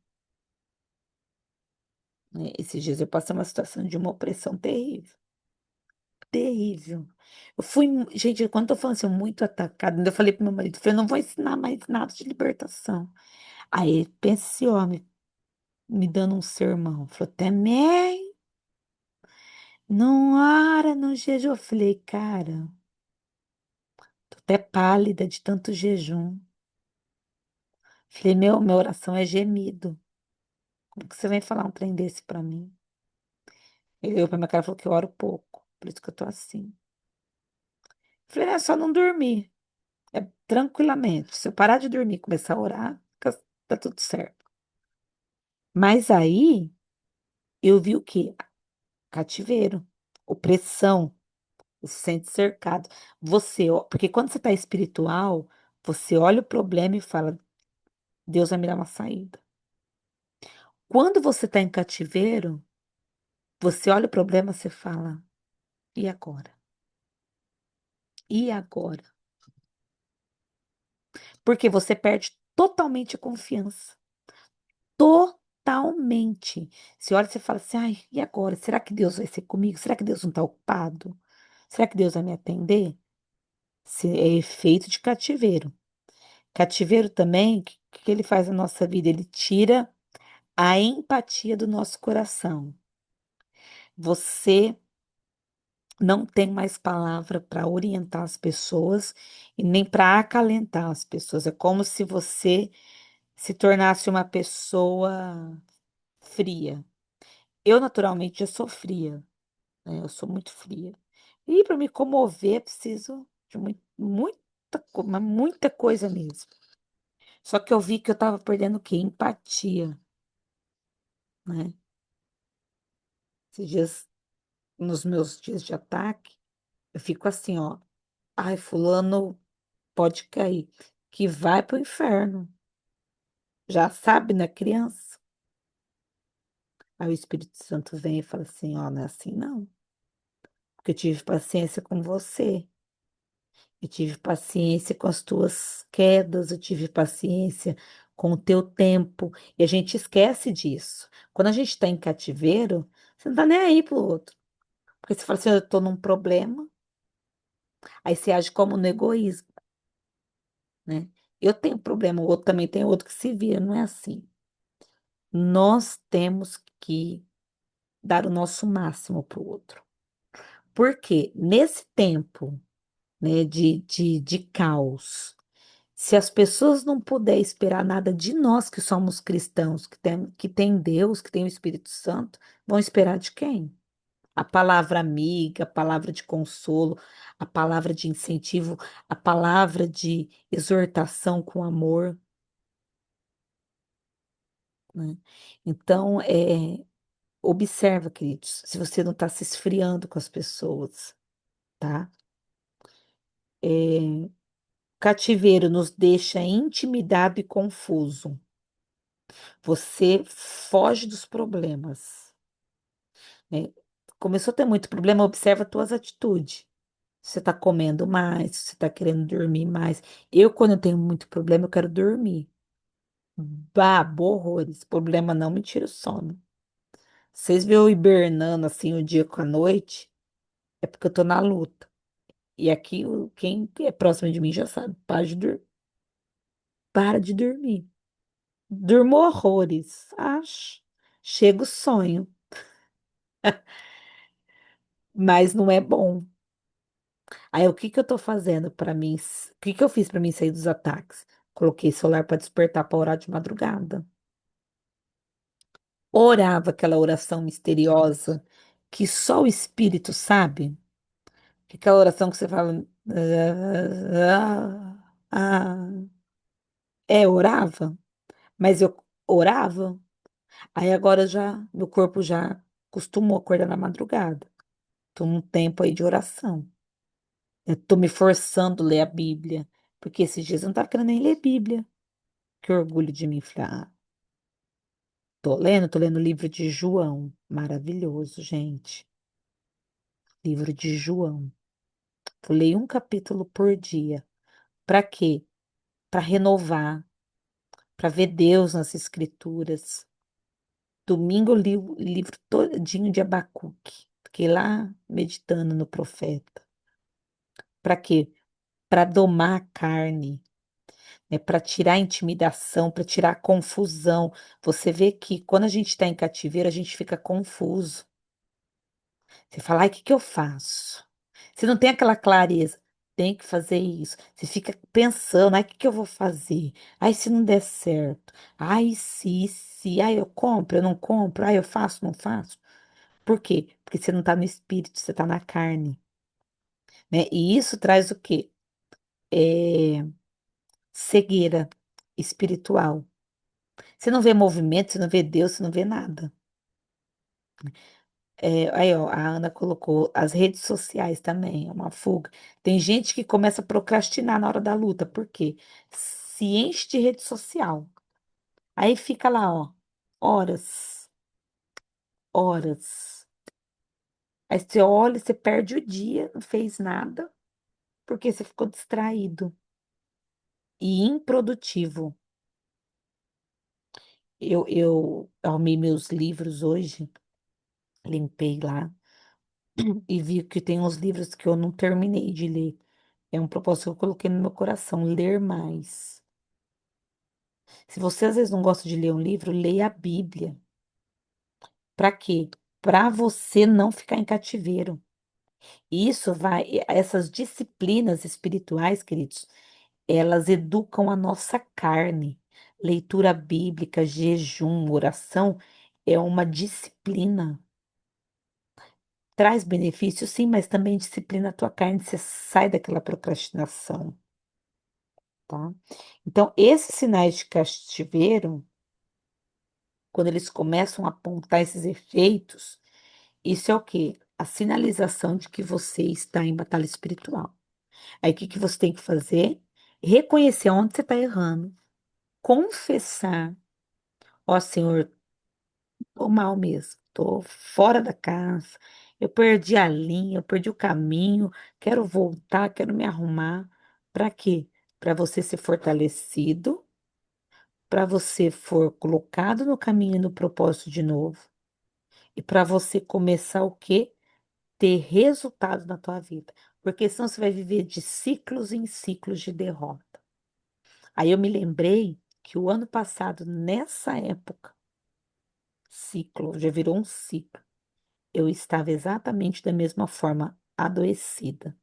né? Esses dias eu passei uma situação de uma opressão terrível, terrível. Gente, quando eu tô falando assim, muito atacada, eu falei pro meu marido, eu falei, eu não vou ensinar mais nada de libertação. Aí, pensa esse homem me dando um sermão. Falou, também, não ora, não jejum. Eu falei, cara, tô até pálida de tanto jejum. Falei, minha oração é gemido. Como que você vem falar um trem desse pra mim? Ele olhou pra minha cara e falou que eu oro pouco, por isso que eu tô assim. Falei, é só não dormir. É tranquilamente. Se eu parar de dormir e começar a orar, tá tudo certo. Mas aí eu vi o quê? Cativeiro, opressão, você se sente cercado. Porque quando você tá espiritual, você olha o problema e fala, Deus vai me dar uma saída. Quando você tá em cativeiro, você olha o problema e você fala, e agora? E agora? Porque você perde totalmente a confiança. Totalmente. Você olha e você fala assim, ai, e agora? Será que Deus vai ser comigo? Será que Deus não está ocupado? Será que Deus vai me atender? É efeito de cativeiro. Cativeiro também, o que ele faz na nossa vida? Ele tira a empatia do nosso coração. Você não tem mais palavra para orientar as pessoas e nem para acalentar as pessoas. É como se você se tornasse uma pessoa fria. Eu, naturalmente, já sou fria, né? Eu sou muito fria. E para me comover, preciso de mas muita coisa mesmo. Só que eu vi que eu estava perdendo o quê? Empatia, né? Esses dias, nos meus dias de ataque, eu fico assim, ó. Ai, fulano pode cair. Que vai pro inferno. Já sabe, né, criança? Aí o Espírito Santo vem e fala assim, ó, não é assim não. Porque eu tive paciência com você. Eu tive paciência com as tuas quedas, eu tive paciência com o teu tempo. E a gente esquece disso. Quando a gente está em cativeiro, você não tá nem aí pro outro. Porque você fala assim, eu tô num problema, aí você age como no egoísmo, né? Eu tenho problema, o outro também tem outro que se vira, não é assim. Nós temos que dar o nosso máximo pro outro. Porque nesse tempo, né, de caos, se as pessoas não puderem esperar nada de nós que somos cristãos, que tem Deus, que tem o Espírito Santo, vão esperar de quem? A palavra amiga, a palavra de consolo, a palavra de incentivo, a palavra de exortação com amor, né? Então, observa, queridos, se você não está se esfriando com as pessoas, tá? É, cativeiro nos deixa intimidado e confuso. Você foge dos problemas, né? Começou a ter muito problema, observa as tuas atitudes. Você está comendo mais, você está querendo dormir mais. Eu, quando eu tenho muito problema, eu quero dormir. Babo, horrores. Problema não me tira o sono. Vocês veem eu hibernando assim o dia com a noite, é porque eu tô na luta. E aqui, quem é próximo de mim já sabe. Para de dormir. Durmo horrores. Acho. Chega o sonho, mas não é bom. Aí, o que que eu tô fazendo para mim? O que que eu fiz para mim sair dos ataques? Coloquei celular para despertar para orar de madrugada. Orava aquela oração misteriosa que só o Espírito sabe. Aquela oração que você fala. Orava, mas eu orava. Aí agora já, meu corpo já acostumou a acordar na madrugada. Tô num tempo aí de oração. Eu tô me forçando a ler a Bíblia, porque esses dias eu não tava querendo nem ler Bíblia. Que orgulho de mim. Falei, tô lendo o livro de João. Maravilhoso, gente. Livro de João. Eu leio um capítulo por dia. Para quê? Para renovar, para ver Deus nas escrituras. Domingo eu li o livro todinho de Abacuque. Fiquei lá meditando no profeta. Para quê? Para domar a carne, né? Para tirar a intimidação, para tirar a confusão. Você vê que quando a gente está em cativeiro, a gente fica confuso. Você fala, ai, o que que eu faço? Você não tem aquela clareza. Tem que fazer isso. Você fica pensando, ai, o que que eu vou fazer? Ai, se não der certo. Ai, se. Ai, eu compro, eu não compro. Ai, eu faço, não faço. Por quê? Porque você não está no espírito, você está na carne, né? E isso traz o quê? É, cegueira espiritual. Você não vê movimento, você não vê Deus, você não vê nada. Aí, ó, a Ana colocou as redes sociais também, é uma fuga. Tem gente que começa a procrastinar na hora da luta, por quê? Se enche de rede social. Aí fica lá, ó, horas, horas. Aí você olha, você perde o dia, não fez nada, porque você ficou distraído e improdutivo. Eu arrumei meus livros hoje, limpei lá e vi que tem uns livros que eu não terminei de ler. É um propósito que eu coloquei no meu coração, ler mais. Se você às vezes não gosta de ler um livro, leia a Bíblia. Para quê? Para você não ficar em cativeiro. Isso vai, essas disciplinas espirituais, queridos, elas educam a nossa carne. Leitura bíblica, jejum, oração é uma disciplina. Traz benefício, sim, mas também disciplina a tua carne, você sai daquela procrastinação, tá? Então, esses sinais de cativeiro, quando eles começam a apontar esses efeitos, isso é o quê? A sinalização de que você está em batalha espiritual. Aí, o que que você tem que fazer? Reconhecer onde você está errando, confessar, ó Senhor, tô mal mesmo, tô fora da casa, Eu perdi a linha, eu perdi o caminho, quero voltar, quero me arrumar. Para quê? Para você ser fortalecido, para você for colocado no caminho e no propósito de novo, e para você começar o quê? Ter resultado na tua vida. Porque senão você vai viver de ciclos em ciclos de derrota. Aí eu me lembrei que o ano passado, nessa época, ciclo, já virou um ciclo. Eu estava exatamente da mesma forma, adoecida.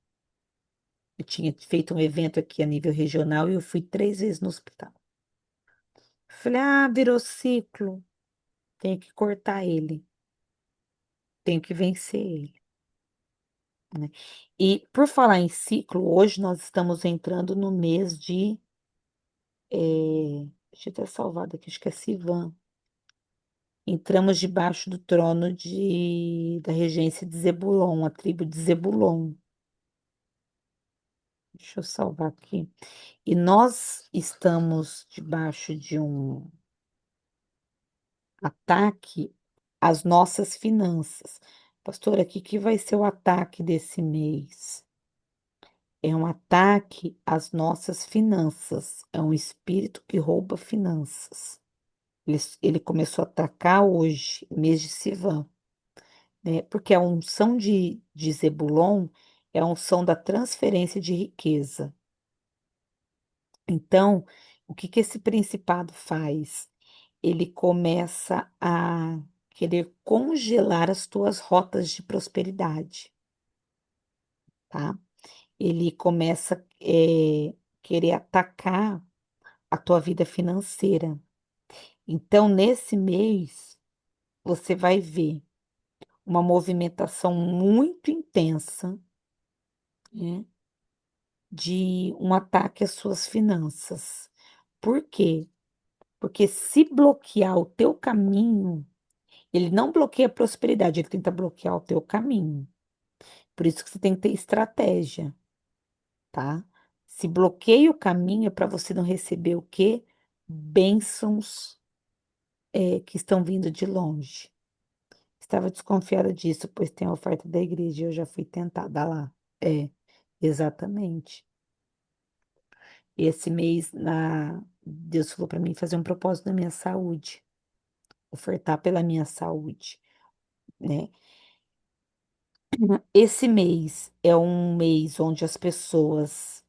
Eu tinha feito um evento aqui a nível regional e eu fui 3 vezes no hospital. Falei, ah, virou ciclo, tenho que cortar ele, tenho que vencer ele, né? E por falar em ciclo, hoje nós estamos entrando no mês de, deixa eu até salvar aqui, acho que é Sivan. Entramos debaixo do trono da regência de Zebulon, a tribo de Zebulon. Deixa eu salvar aqui. E nós estamos debaixo de um ataque às nossas finanças. Pastora, o que que vai ser o ataque desse mês? É um ataque às nossas finanças. É um espírito que rouba finanças. Ele começou a atacar hoje, mês de Sivan, né? Porque a unção de Zebulon é a unção da transferência de riqueza. Então, o que que esse principado faz? Ele começa a querer congelar as tuas rotas de prosperidade, tá? Ele começa querer atacar a tua vida financeira. Então, nesse mês, você vai ver uma movimentação muito intensa, né, de um ataque às suas finanças. Por quê? Porque se bloquear o teu caminho, ele não bloqueia a prosperidade, ele tenta bloquear o teu caminho. Por isso que você tem que ter estratégia, tá? Se bloqueia o caminho é para você não receber o quê? Bênçãos, que estão vindo de longe. Estava desconfiada disso, pois tem a oferta da igreja e eu já fui tentada lá. É, exatamente. Esse mês, Deus falou para mim fazer um propósito na minha saúde, ofertar pela minha saúde, né? Esse mês é um mês onde as pessoas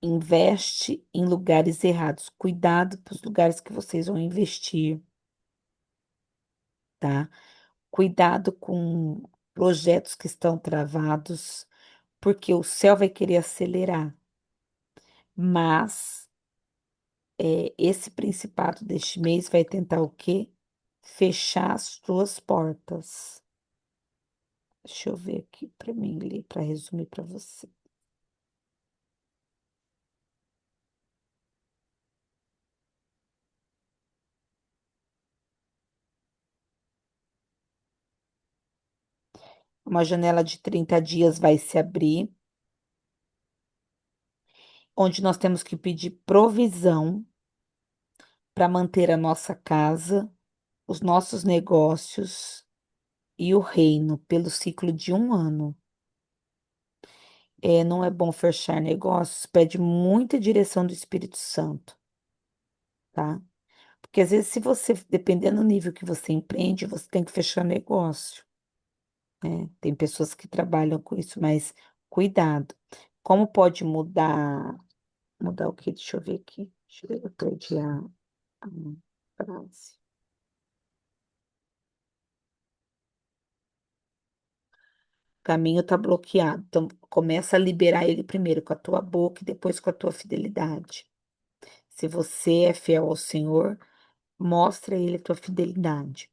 investem em lugares errados. Cuidado para os lugares que vocês vão investir, tá? Cuidado com projetos que estão travados, porque o céu vai querer acelerar. Mas esse principado deste mês vai tentar o quê? Fechar as tuas portas. Deixa eu ver aqui para mim ler, para resumir para você. Uma janela de 30 dias vai se abrir, onde nós temos que pedir provisão para manter a nossa casa, os nossos negócios e o reino pelo ciclo de um ano. Não é bom fechar negócios, pede muita direção do Espírito Santo, tá? Porque às vezes, se você, dependendo do nível que você empreende, você tem que fechar negócio, né? Tem pessoas que trabalham com isso, mas cuidado. Como pode mudar o quê? Deixa eu ver aqui. Deixa eu ver, eu perdi a frase. O caminho está bloqueado. Então, começa a liberar ele primeiro com a tua boca e depois com a tua fidelidade. Se você é fiel ao Senhor, mostra a ele a tua fidelidade.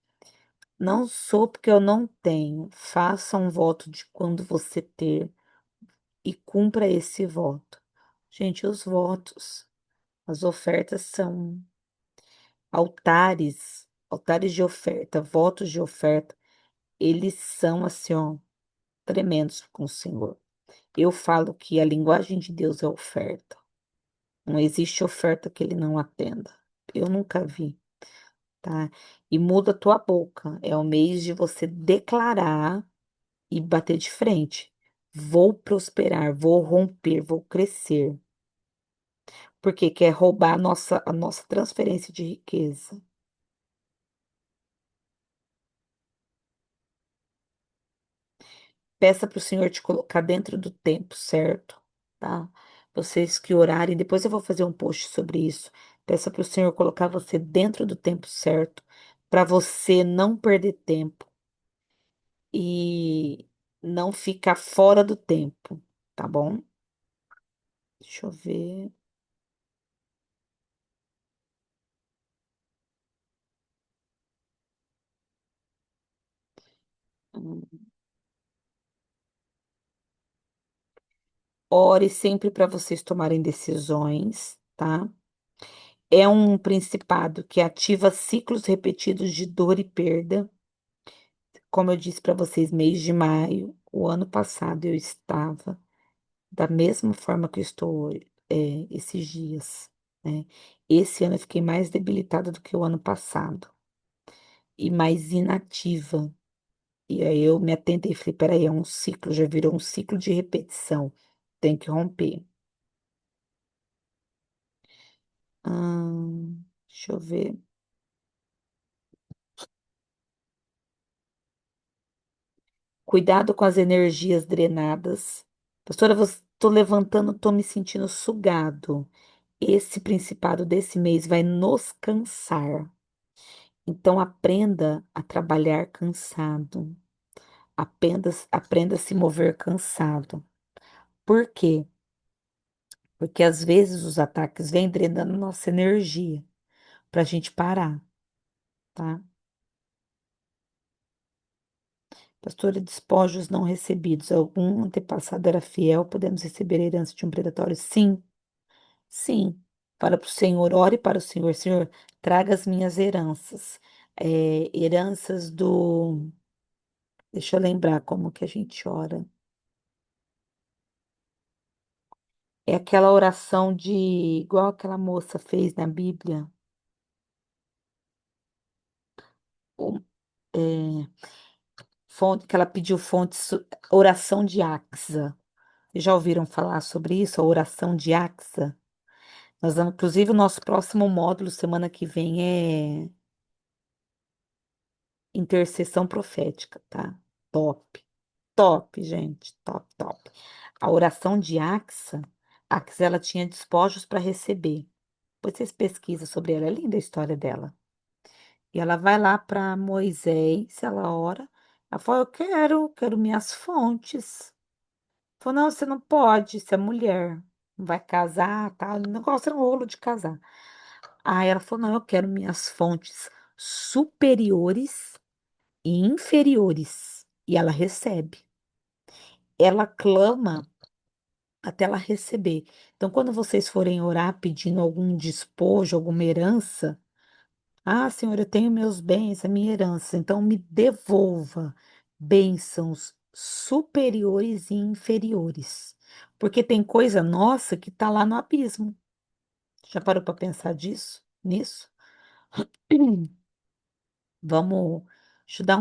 Não sou porque eu não tenho. Faça um voto de quando você ter e cumpra esse voto. Gente, os votos, as ofertas são altares de oferta, votos de oferta, eles são assim, ó, tremendos com o Senhor. Eu falo que a linguagem de Deus é oferta. Não existe oferta que ele não atenda. Eu nunca vi, tá? E muda a tua boca. É o mês de você declarar e bater de frente. Vou prosperar, vou romper, vou crescer. Porque quer roubar a nossa transferência de riqueza. Peça para o Senhor te colocar dentro do tempo certo, tá? Vocês que orarem, depois eu vou fazer um post sobre isso. Peça para o Senhor colocar você dentro do tempo certo, para você não perder tempo e não ficar fora do tempo, tá bom? Deixa eu ver. Hum. Ore sempre para vocês tomarem decisões, tá? É um principado que ativa ciclos repetidos de dor e perda. Como eu disse para vocês, mês de maio, o ano passado eu estava da mesma forma que eu estou esses dias, né? Esse ano eu fiquei mais debilitada do que o ano passado e mais inativa. E aí eu me atentei e falei, peraí, é um ciclo, já virou um ciclo de repetição. Tem que romper. Deixa eu ver. Cuidado com as energias drenadas. Pastora, estou levantando, estou me sentindo sugado. Esse principado desse mês vai nos cansar. Então, aprenda a trabalhar cansado. Aprenda a se mover cansado. Por quê? Porque às vezes os ataques vêm drenando nossa energia para a gente parar, tá? Pastora, despojos não recebidos. Algum antepassado era fiel, podemos receber a herança de um predatório? Sim, sim. Para o Senhor, ore para o Senhor. Senhor, traga as minhas heranças. Heranças do. Deixa eu lembrar como que a gente ora. É aquela oração de, igual aquela moça fez na Bíblia. o- é, fonte, que ela pediu oração de Axa. Vocês já ouviram falar sobre isso? A oração de Axa? Inclusive, o nosso próximo módulo, semana que vem, é intercessão profética, tá? Top, top, gente, top, top. A oração de Axa, ela tinha despojos para receber. Depois vocês pesquisam sobre ela, é linda a história dela. E ela vai lá para Moisés, ela ora. Ela fala: Eu quero minhas fontes. Falou: Não, você não pode, você é mulher. Não vai casar, tá? O negócio era um rolo de casar. Aí ela falou: Não, eu quero minhas fontes superiores e inferiores. E ela recebe. Ela clama até ela receber. Então, quando vocês forem orar pedindo algum despojo, alguma herança, ah, Senhor, eu tenho meus bens, a minha herança, então me devolva bênçãos superiores e inferiores. Porque tem coisa nossa que está lá no abismo. Já parou para pensar nisso? Vamos, deixa eu dar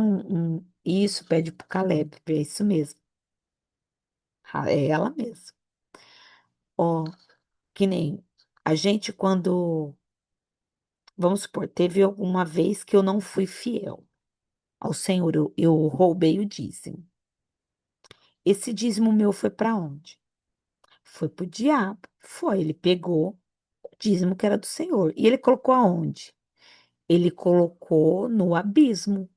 isso, pede pro Caleb, é isso mesmo. Ah, é ela mesmo. Ó, que nem a gente vamos supor, teve alguma vez que eu não fui fiel ao Senhor, eu roubei o dízimo. Esse dízimo meu foi para onde? Foi pro diabo. Foi, ele pegou o dízimo que era do Senhor. E ele colocou aonde? Ele colocou no abismo.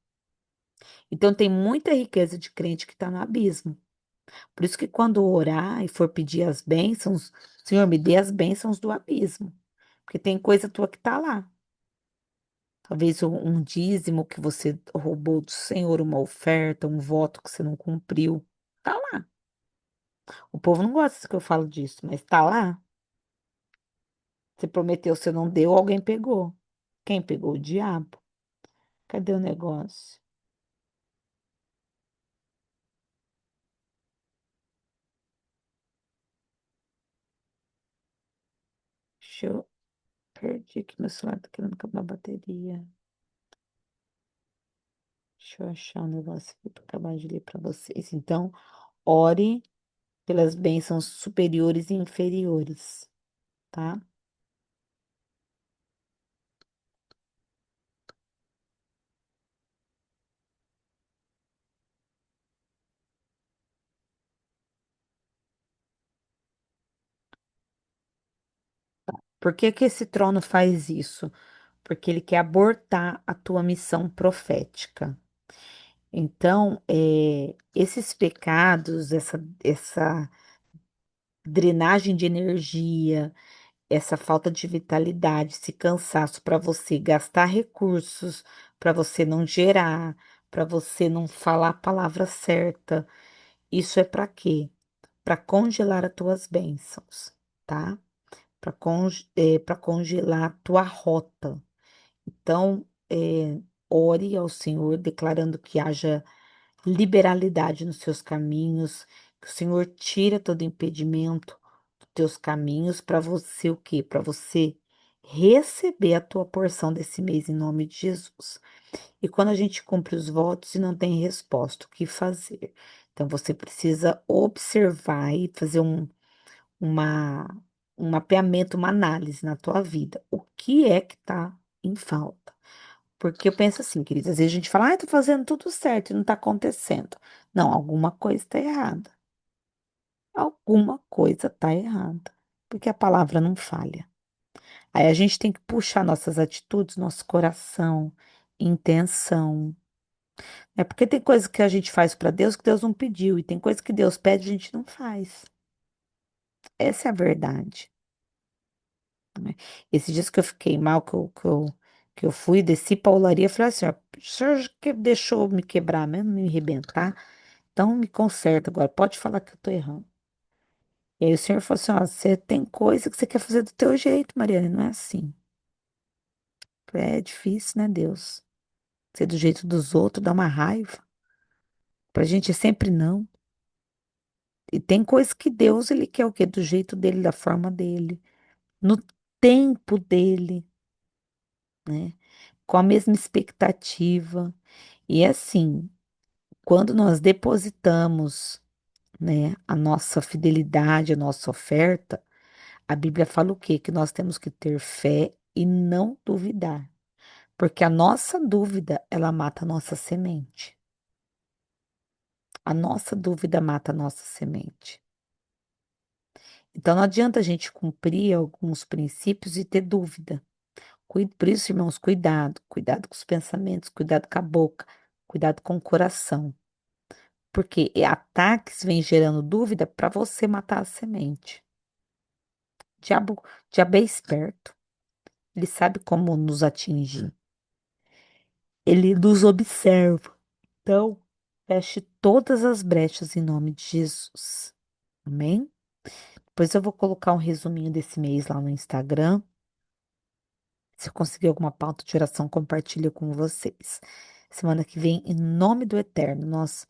Então tem muita riqueza de crente que está no abismo. Por isso que quando orar e for pedir as bênçãos, Senhor, me dê as bênçãos do abismo. Porque tem coisa tua que está lá. Talvez um dízimo que você roubou do Senhor, uma oferta, um voto que você não cumpriu. Tá lá. O povo não gosta que eu falo disso, mas tá lá. Você prometeu, você não deu, alguém pegou. Quem pegou? O diabo. Cadê o negócio? Deixa eu... Perdi que meu celular tá querendo acabar a bateria. Deixa eu achar um negócio aqui para acabar de ler para vocês. Então, ore pelas bênçãos superiores e inferiores, tá? Por que que esse trono faz isso? Porque ele quer abortar a tua missão profética. Então, esses pecados, essa drenagem de energia, essa falta de vitalidade, esse cansaço para você gastar recursos, para você não gerar, para você não falar a palavra certa, isso é para quê? Para congelar as tuas bênçãos, tá? Para congelar a tua rota. Então, ore ao Senhor, declarando que haja liberalidade nos seus caminhos, que o Senhor tira todo impedimento dos teus caminhos para você o quê? Para você receber a tua porção desse mês em nome de Jesus. E quando a gente cumpre os votos e não tem resposta, o que fazer? Então você precisa observar e fazer uma, um mapeamento, uma análise na tua vida. O que é que está em falta? Porque eu penso assim, querida, às vezes a gente fala, ah, tô fazendo tudo certo e não tá acontecendo. Não, alguma coisa tá errada. Alguma coisa tá errada. Porque a palavra não falha. Aí a gente tem que puxar nossas atitudes, nosso coração, intenção. É porque tem coisa que a gente faz para Deus que Deus não pediu, e tem coisa que Deus pede e a gente não faz. Essa é a verdade, né? Esses dias que eu fiquei mal, que eu fui, desci pra olaria, falei assim, ó, o senhor que deixou me quebrar mesmo, me arrebentar, então me conserta agora, pode falar que eu tô errando. E aí o senhor falou assim, ó, você tem coisa que você quer fazer do teu jeito, Mariana, e não é assim. É difícil, né, Deus? Ser do jeito dos outros dá uma raiva. Pra gente é sempre não. E tem coisa que Deus, ele quer o quê? Do jeito dele, da forma dele, no tempo dele, né? Com a mesma expectativa. E assim, quando nós depositamos, né, a nossa fidelidade, a nossa oferta, a Bíblia fala o quê? Que nós temos que ter fé e não duvidar. Porque a nossa dúvida, ela mata a nossa semente. A nossa dúvida mata a nossa semente. Então não adianta a gente cumprir alguns princípios e ter dúvida. Por isso, irmãos, cuidado. Cuidado com os pensamentos, cuidado com a boca, cuidado com o coração. Porque ataques vêm gerando dúvida para você matar a semente. Diabo, diabo é esperto. Ele sabe como nos atingir. Ele nos observa. Então, feche todas as brechas em nome de Jesus. Amém? Depois eu vou colocar um resuminho desse mês lá no Instagram. Se eu conseguir alguma pauta de oração, compartilho com vocês. Semana que vem, em nome do Eterno, nós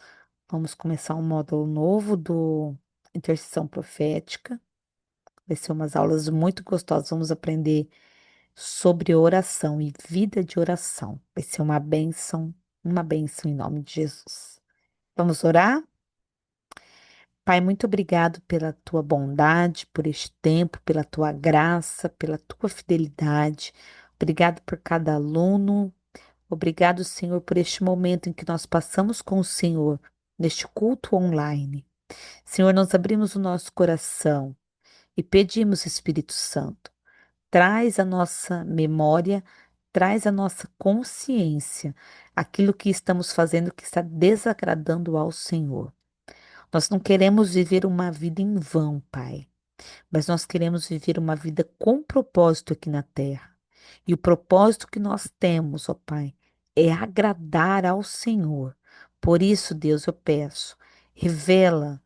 vamos começar um módulo novo do Intercessão Profética. Vai ser umas aulas muito gostosas. Vamos aprender sobre oração e vida de oração. Vai ser uma bênção em nome de Jesus. Vamos orar? Pai, muito obrigado pela tua bondade, por este tempo, pela tua graça, pela tua fidelidade. Obrigado por cada aluno. Obrigado, Senhor, por este momento em que nós passamos com o Senhor, neste culto online. Senhor, nós abrimos o nosso coração e pedimos, Espírito Santo, traz a nossa memória, traz a nossa consciência aquilo que estamos fazendo que está desagradando ao Senhor. Nós não queremos viver uma vida em vão, Pai, mas nós queremos viver uma vida com propósito aqui na terra. E o propósito que nós temos, ó Pai, é agradar ao Senhor. Por isso, Deus, eu peço, revela.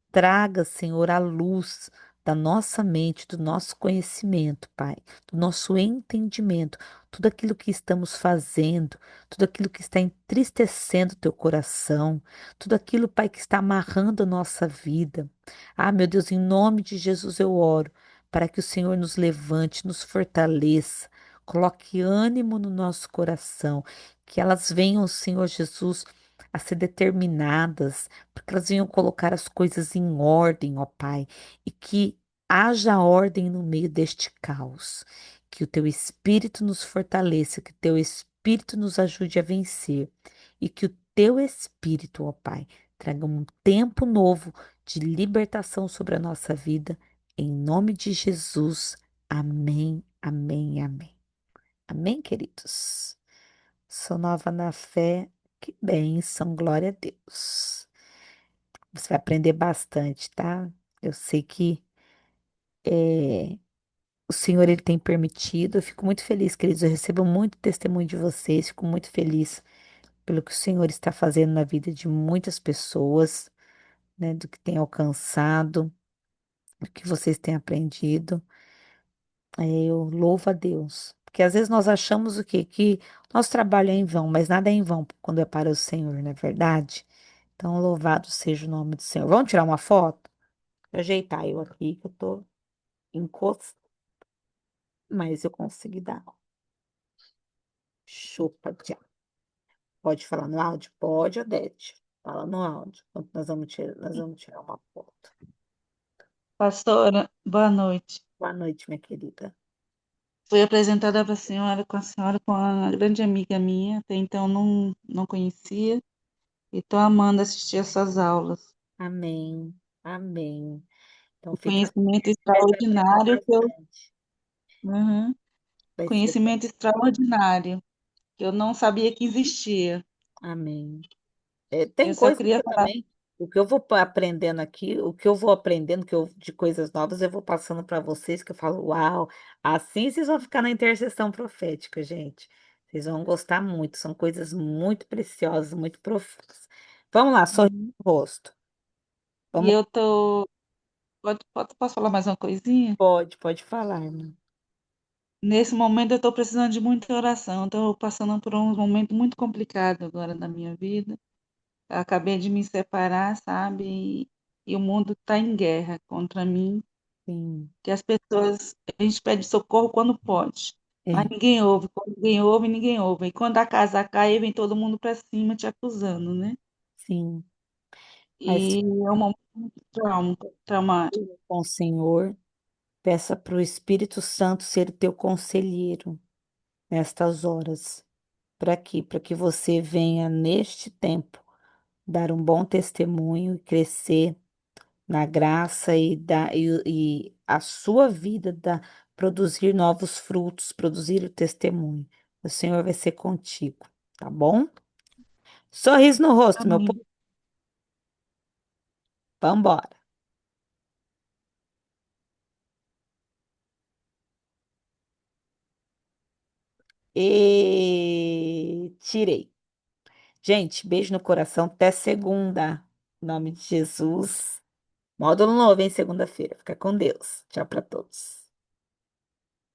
Traga, Senhor, a luz da nossa mente, do nosso conhecimento, Pai, do nosso entendimento, tudo aquilo que estamos fazendo, tudo aquilo que está entristecendo teu coração, tudo aquilo, Pai, que está amarrando a nossa vida. Ah, meu Deus, em nome de Jesus eu oro para que o Senhor nos levante, nos fortaleça. Coloque ânimo no nosso coração, que elas venham, Senhor Jesus, a ser determinadas, porque elas venham colocar as coisas em ordem, ó Pai, e que haja ordem no meio deste caos. Que o teu Espírito nos fortaleça, que o teu Espírito nos ajude a vencer e que o teu Espírito, ó Pai, traga um tempo novo de libertação sobre a nossa vida. Em nome de Jesus. Amém, amém, amém. Amém, queridos. Sou nova na fé. Que bênção, glória a Deus. Você vai aprender bastante, tá? Eu sei que o Senhor ele tem permitido. Eu fico muito feliz, queridos. Eu recebo muito testemunho de vocês. Fico muito feliz pelo que o Senhor está fazendo na vida de muitas pessoas, né? Do que tem alcançado, do que vocês têm aprendido. Eu louvo a Deus. Porque às vezes nós achamos o quê? Que nosso trabalho é em vão, mas nada é em vão quando é para o Senhor, não é verdade? Então, louvado seja o nome do Senhor. Vamos tirar uma foto? Vou ajeitar eu aqui, que eu tô encostado, mas eu consegui dar. Chupa, tchau. Pode falar no áudio? Pode, Odete. Fala no áudio. Enquanto nós vamos tirar uma foto. Pastora, boa noite. Boa noite, minha querida. Fui apresentada para a senhora com uma grande amiga minha, até então não conhecia, e estou amando assistir essas aulas. Amém. Amém. Então O fica, conhecimento você vai aprender extraordinário que eu, bastante. uhum, Vai ser. conhecimento extraordinário que eu não sabia que existia. Amém. Tem Eu só coisas que queria eu falar, também, o que eu vou aprendendo aqui, o que eu vou aprendendo de coisas novas, eu vou passando para vocês, que eu falo, uau, assim vocês vão ficar na intercessão profética, gente. Vocês vão gostar muito, são coisas muito preciosas, muito profundas. Vamos lá, sorri uhum, no rosto. e Vamos, eu tô, posso falar mais uma coisinha? pode falar, irmã. Nesse momento eu estou precisando de muita oração, estou passando por um momento muito complicado agora na minha vida. Acabei de me separar, sabe? E o mundo está em guerra contra mim, Sim, que as pessoas, a gente pede socorro quando pode, mas é, ninguém ouve, quando ninguém ouve, ninguém ouve. E quando a casa cai, vem todo mundo para cima te acusando, né? sim. Mas E é um momento muito traumático. com o Senhor, peça para o Espírito Santo ser o teu conselheiro nestas horas. Para quê? Para que você venha neste tempo dar um bom testemunho e crescer na graça e a sua vida produzir novos frutos, produzir o testemunho. O Senhor vai ser contigo, tá bom? Sorriso no rosto, meu povo. Amém. Vambora. E tirei. Gente, beijo no coração. Até segunda. Em nome de Jesus. Módulo novo, hein? Segunda-feira. Fica com Deus. Tchau para todos.